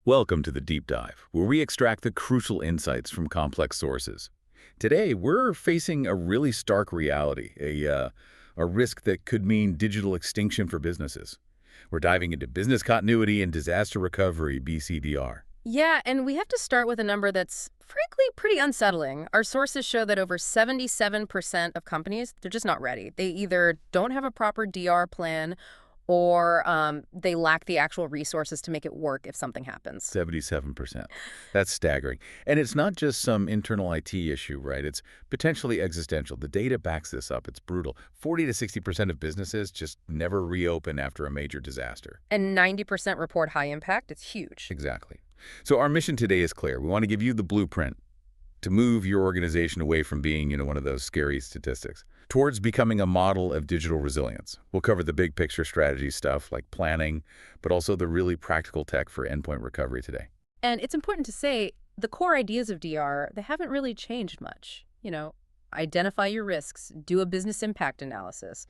Welcome to the Deep Dive, where we extract the crucial insights from complex sources. Today, we're facing a really stark reality, a risk that could mean digital extinction for businesses. We're diving into business continuity and disaster recovery, BCDR. Yeah, and we have to start with a number that's frankly pretty unsettling. Our sources show that over 77% of companies, they're just not ready. They either don't have a proper DR plan or they lack the actual resources to make it work if something happens. 77%. That's staggering. And it's not just some internal IT issue, right? It's potentially existential. The data backs this up. It's brutal. 40 to 60% of businesses just never reopen after a major disaster. And 90% report high impact. It's huge. Exactly. So our mission today is clear. We want to give you the blueprint to move your organization away from being, one of those scary statistics, towards becoming a model of digital resilience. We'll cover the big picture strategy stuff like planning, but also the really practical tech for endpoint recovery today. And it's important to say the core ideas of DR, they haven't really changed much. Identify your risks, do a business impact analysis.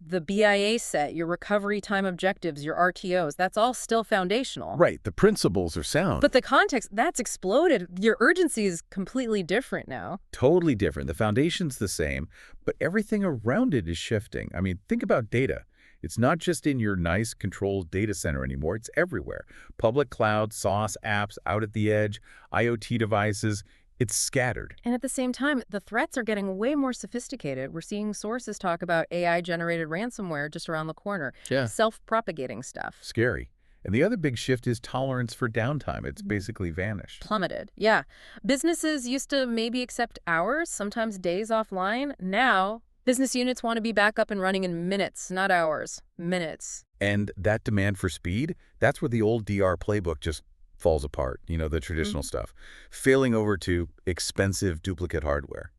The BIA set, your recovery time objectives, your RTOs, that's all still foundational. Right. The principles are sound. But the context, that's exploded. Your urgency is completely different now. Totally different. The foundation's the same, but everything around it is shifting. I mean, think about data. It's not just in your nice, controlled data center anymore. It's everywhere. Public cloud, SaaS apps, out at the edge, IoT devices. It's scattered. And at the same time, the threats are getting way more sophisticated. We're seeing sources talk about AI-generated ransomware just around the corner. Yeah. Self-propagating stuff. Scary. And the other big shift is tolerance for downtime. It's basically vanished. Plummeted. Yeah. Businesses used to maybe accept hours, sometimes days offline. Now, business units want to be back up and running in minutes, not hours. Minutes. And that demand for speed, that's where the old DR playbook just falls apart, the traditional stuff, failing over to expensive duplicate hardware,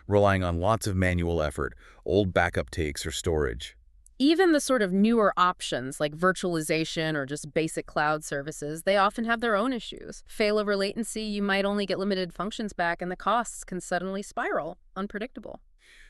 relying on lots of manual effort, old backup takes or storage. Even the sort of newer options like virtualization or just basic cloud services, they often have their own issues. Failover latency, you might only get limited functions back and the costs can suddenly spiral. Unpredictable.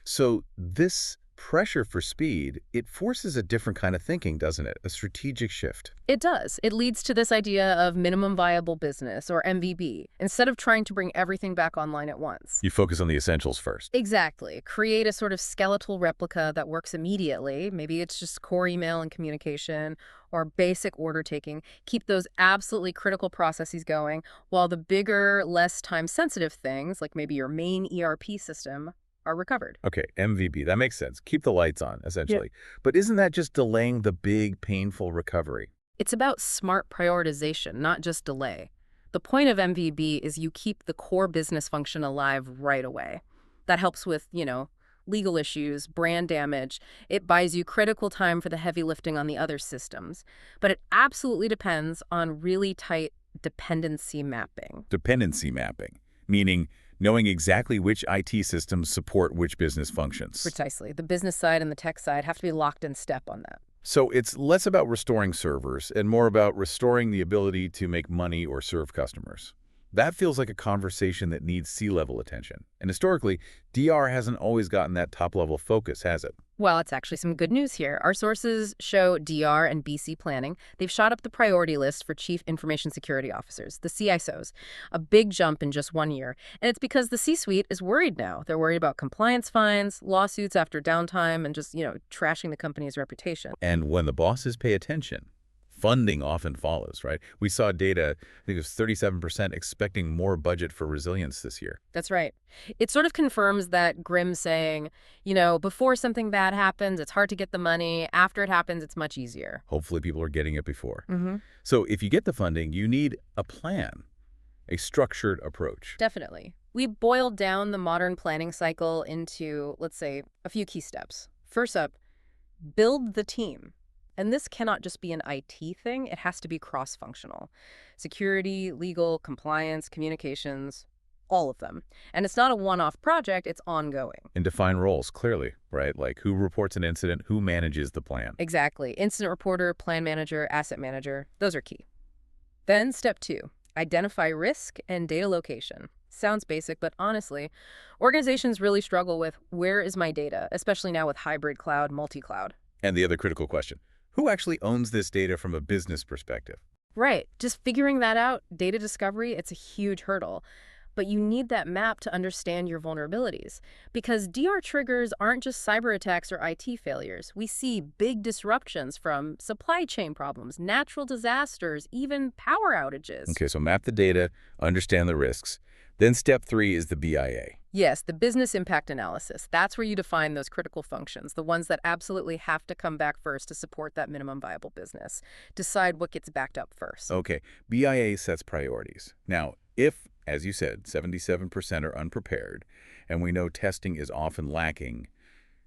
So this pressure for speed, it forces a different kind of thinking, doesn't it? A strategic shift. It does. It leads to this idea of minimum viable business, or MVB, instead of trying to bring everything back online at once. You focus on the essentials first. Exactly. Create a sort of skeletal replica that works immediately. Maybe it's just core email and communication or basic order taking. Keep those absolutely critical processes going, while the bigger, less time-sensitive things, like maybe your main ERP system, are recovered. Okay, MVP, that makes sense. Keep the lights on, essentially. Yeah. But isn't that just delaying the big, painful recovery? It's about smart prioritization, not just delay. The point of MVB is you keep the core business function alive right away. That helps with, legal issues, brand damage. It buys you critical time for the heavy lifting on the other systems. But it absolutely depends on really tight dependency mapping. Dependency mapping, meaning knowing exactly which IT systems support which business functions. Precisely. The business side and the tech side have to be locked in step on that. So it's less about restoring servers and more about restoring the ability to make money or serve customers. That feels like a conversation that needs C-level attention. And historically, DR hasn't always gotten that top-level focus, has it? Well, it's actually some good news here. Our sources show DR and BC planning. They've shot up the priority list for Chief Information Security Officers, the CISOs, a big jump in just 1 year. And it's because the C-suite is worried now. They're worried about compliance fines, lawsuits after downtime, and just, trashing the company's reputation. And when the bosses pay attention, funding often follows, right? We saw data, I think it was 37% expecting more budget for resilience this year. That's right. It sort of confirms that grim saying, before something bad happens, it's hard to get the money. After it happens, it's much easier. Hopefully people are getting it before. Mm-hmm. So if you get the funding, you need a plan, a structured approach. Definitely. We boiled down the modern planning cycle into, let's say, a few key steps. First up, build the team. And this cannot just be an IT thing. It has to be cross-functional. Security, legal, compliance, communications, all of them. And it's not a one-off project, it's ongoing. And define roles clearly, right? Like who reports an incident, who manages the plan. Exactly. Incident reporter, plan manager, asset manager, those are key. Then step 2, identify risk and data location. Sounds basic, but honestly, organizations really struggle with where is my data, especially now with hybrid cloud, multi-cloud. And the other critical question, who actually owns this data from a business perspective? Right. Just figuring that out, data discovery, it's a huge hurdle. But you need that map to understand your vulnerabilities. Because DR triggers aren't just cyber attacks or IT failures. We see big disruptions from supply chain problems, natural disasters, even power outages. Okay, so map the data, understand the risks. Then step 3 is the BIA. Yes, the business impact analysis. That's where you define those critical functions, the ones that absolutely have to come back first to support that minimum viable business. Decide what gets backed up first. Okay, BIA sets priorities. Now, if, as you said, 77% are unprepared, and we know testing is often lacking,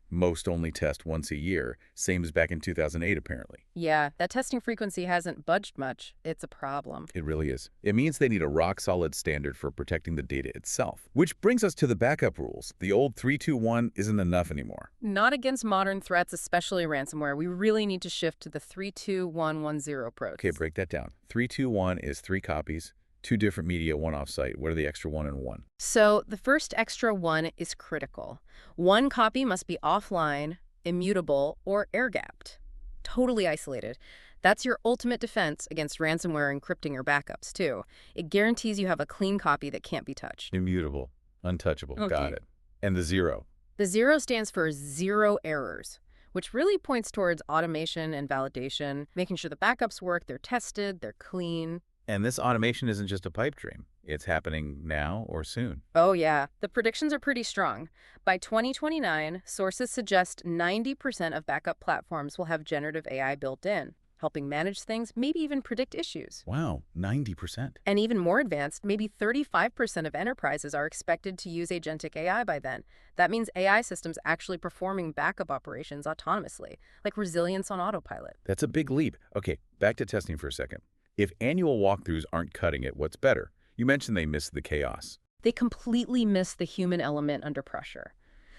most only test once a year, same as back in 2008, apparently. Yeah, that testing frequency hasn't budged much. It's a problem. It really is. It means they need a rock-solid standard for protecting the data itself. Which brings us to the backup rules. The old 3-2-1 isn't enough anymore. Not against modern threats, especially ransomware. We really need to shift to the 3-2-1-1-0 approach. Okay, break that down. 3-2-1 is 3 copies, 2 different media, 1 off-site. What are the extra 1 and 1? So the first extra 1 is critical. 1 copy must be offline, immutable, or air-gapped. Totally isolated. That's your ultimate defense against ransomware encrypting your backups, too. It guarantees you have a clean copy that can't be touched. Immutable, untouchable. Okay. Got it. And the 0? The 0 stands for zero errors, which really points towards automation and validation, making sure the backups work, they're tested, they're clean. And this automation isn't just a pipe dream. It's happening now or soon. Oh, yeah. The predictions are pretty strong. By 2029, sources suggest 90% of backup platforms will have generative AI built in, helping manage things, maybe even predict issues. Wow, 90%. And even more advanced, maybe 35% of enterprises are expected to use agentic AI by then. That means AI systems actually performing backup operations autonomously, like resilience on autopilot. That's a big leap. Okay, back to testing for a second. If annual walkthroughs aren't cutting it, what's better? You mentioned they miss the chaos. They completely miss the human element under pressure.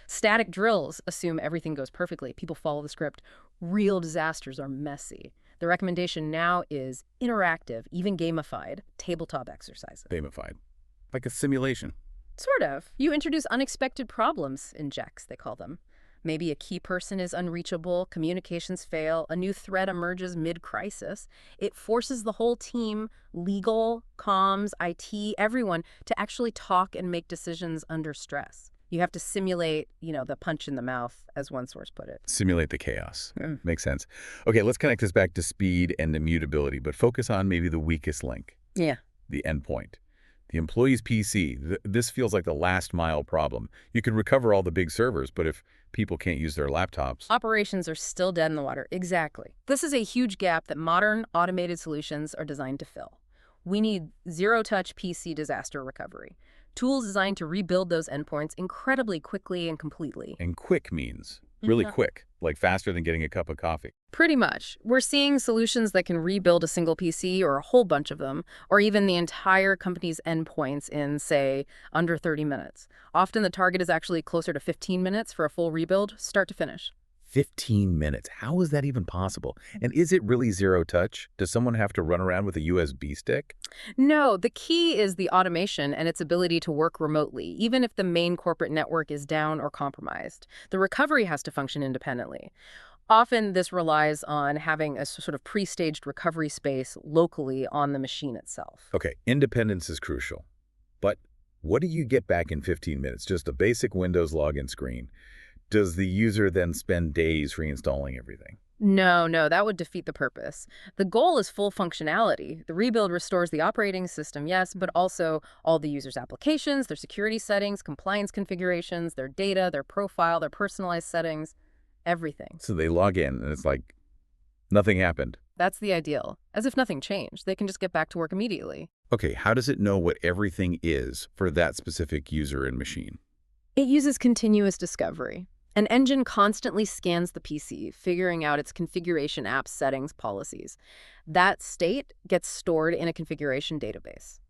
Static drills assume everything goes perfectly. People follow the script. Real disasters are messy. The recommendation now is interactive, even gamified, tabletop exercises. Gamified. Like a simulation. Sort of. You introduce unexpected problems, injects, they call them. Maybe a key person is unreachable, communications fail, a new threat emerges mid-crisis. It forces the whole team, legal, comms, IT, everyone, to actually talk and make decisions under stress. You have to simulate, the punch in the mouth, as one source put it. Simulate the chaos. Makes sense. Okay, let's connect this back to speed and immutability, but focus on maybe the weakest link. Yeah. The endpoint. The employee's PC. This feels like the last mile problem. You could recover all the big servers, but if people can't use their laptops... Operations are still dead in the water. Exactly. This is a huge gap that modern automated solutions are designed to fill. We need zero-touch PC disaster recovery. Tools designed to rebuild those endpoints incredibly quickly and completely. And quick means really quick, like faster than getting a cup of coffee. Pretty much. We're seeing solutions that can rebuild a single PC or a whole bunch of them, or even the entire company's endpoints in, say, under 30 minutes. Often the target is actually closer to 15 minutes for a full rebuild, start to finish. 15 minutes. How is that even possible? And is it really zero touch? Does someone have to run around with a USB stick? No, the key is the automation and its ability to work remotely, even if the main corporate network is down or compromised. The recovery has to function independently. Often this relies on having a sort of pre-staged recovery space locally on the machine itself. Okay, independence is crucial. But what do you get back in 15 minutes? Just a basic Windows login screen. Does the user then spend days reinstalling everything? No, that would defeat the purpose. The goal is full functionality. The rebuild restores the operating system, yes, but also all the user's applications, their security settings, compliance configurations, their data, their profile, their personalized settings, everything. So they log in and it's like nothing happened. That's the ideal. As if nothing changed. They can just get back to work immediately. Okay, how does it know what everything is for that specific user and machine? It uses continuous discovery. An engine constantly scans the PC, figuring out its configuration apps, settings, policies. That state gets stored in a configuration database.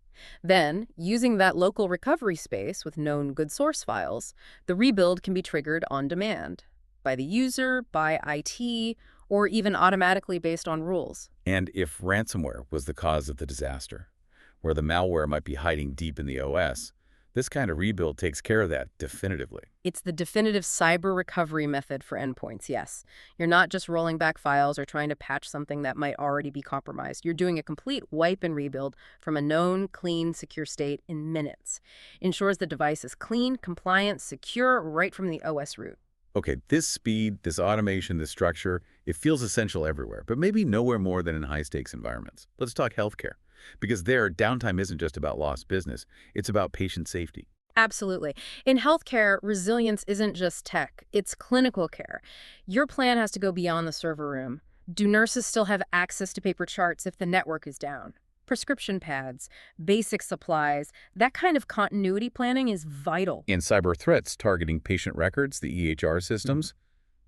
Then, using that local recovery space with known good source files, the rebuild can be triggered on demand by the user, by IT, or even automatically based on rules. And if ransomware was the cause of the disaster, where the malware might be hiding deep in the OS, This kind of rebuild takes care of that definitively. It's the definitive cyber recovery method for endpoints, yes. You're not just rolling back files or trying to patch something that might already be compromised. You're doing a complete wipe and rebuild from a known, clean, secure state in minutes. Ensures the device is clean, compliant, secure right from the OS root. Okay, this speed, this automation, this structure, it feels essential everywhere, but maybe nowhere more than in high-stakes environments. Let's talk healthcare, because there, downtime isn't just about lost business, it's about patient safety. Absolutely. In healthcare, resilience isn't just tech, it's clinical care. Your plan has to go beyond the server room. Do nurses still have access to paper charts if the network is down? Prescription pads, basic supplies, that kind of continuity planning is vital. In cyber threats targeting patient records, the EHR systems,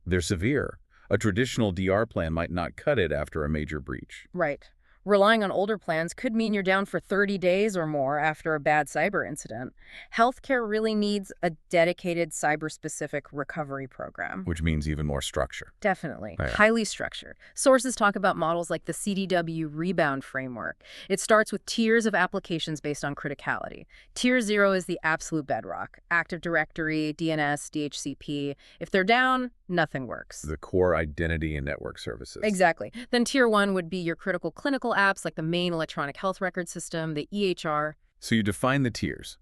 they're severe. A traditional DR plan might not cut it after a major breach. Right. Relying on older plans could mean you're down for 30 days or more after a bad cyber incident. Healthcare really needs a dedicated cyber-specific recovery program. Which means even more structure. Definitely. Right. Highly structured. Sources talk about models like the CDW rebound framework. It starts with tiers of applications based on criticality. Tier 0 is the absolute bedrock. Active Directory, DNS, DHCP. If they're down, nothing works. The core identity and network services. Exactly. Then Tier 1 would be your critical clinical apps like the main electronic health record system, the EHR. So you define the tiers.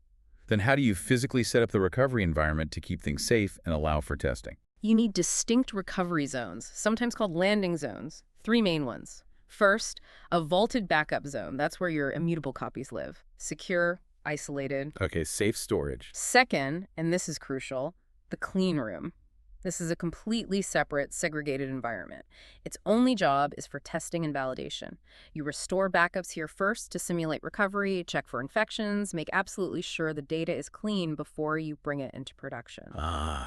Then how do you physically set up the recovery environment to keep things safe and allow for testing? You need distinct recovery zones, sometimes called landing zones. 3 main ones. First, a vaulted backup zone. That's where your immutable copies live. Secure, isolated. Okay, safe storage. Second, and this is crucial, the clean room. This is a completely separate, segregated environment. Its only job is for testing and validation. You restore backups here first to simulate recovery, check for infections, make absolutely sure the data is clean before you bring it into production.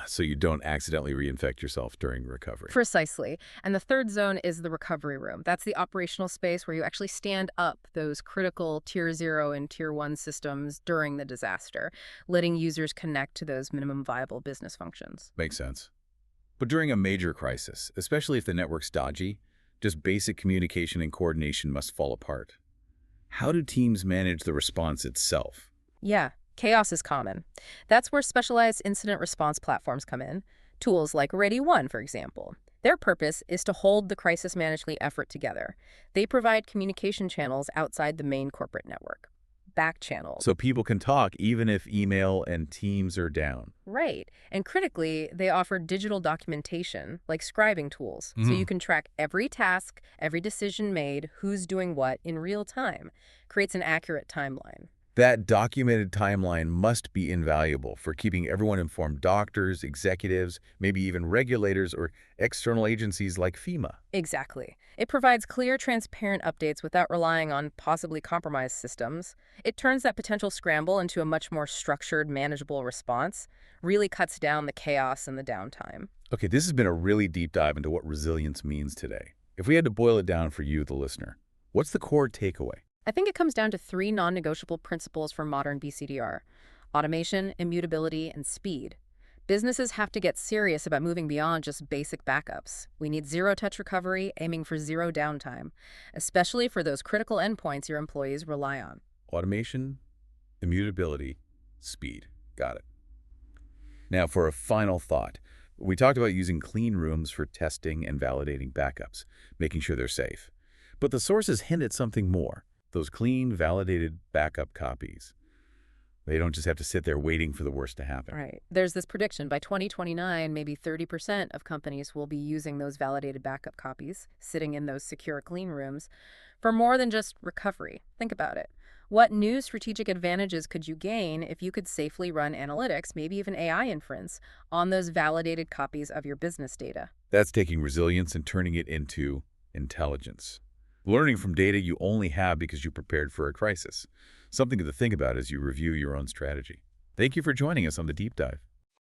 So you don't accidentally reinfect yourself during recovery. Precisely. And the third zone is the recovery room. That's the operational space where you actually stand up those critical Tier 0 and Tier 1 systems during the disaster, letting users connect to those minimum viable business functions. Makes sense. But during a major crisis, especially if the network's dodgy, just basic communication and coordination must fall apart. How do teams manage the response itself? Yeah, chaos is common. That's where specialized incident response platforms come in. Tools like ReadyOne, for example. Their purpose is to hold the crisis management effort together. They provide communication channels outside the main corporate network. Back channels. So people can talk even if email and Teams are down. Right. And critically, they offer digital documentation, like scribing tools, so you can track every task, every decision made, who's doing what in real time. Creates an accurate timeline. That documented timeline must be invaluable for keeping everyone informed: doctors, executives, maybe even regulators or external agencies like FEMA. Exactly. It provides clear, transparent updates without relying on possibly compromised systems. It turns that potential scramble into a much more structured, manageable response, really cuts down the chaos and the downtime. Okay, this has been a really deep dive into what resilience means today. If we had to boil it down for you, the listener, what's the core takeaway? I think it comes down to 3 non-negotiable principles for modern BCDR: automation, immutability, and speed. Businesses have to get serious about moving beyond just basic backups. We need zero-touch recovery, aiming for zero downtime, especially for those critical endpoints your employees rely on. Automation, immutability, speed. Got it. Now, for a final thought, we talked about using clean rooms for testing and validating backups, making sure they're safe. But the sources hint at something more. Those clean, validated backup copies. They don't just have to sit there waiting for the worst to happen. Right. There's this prediction by 2029, maybe 30% of companies will be using those validated backup copies, sitting in those secure clean rooms, for more than just recovery. Think about it. What new strategic advantages could you gain if you could safely run analytics, maybe even AI inference, on those validated copies of your business data? That's taking resilience and turning it into intelligence. Learning from data you only have because you prepared for a crisis. Something to think about as you review your own strategy. Thank you for joining us on the Deep Dive.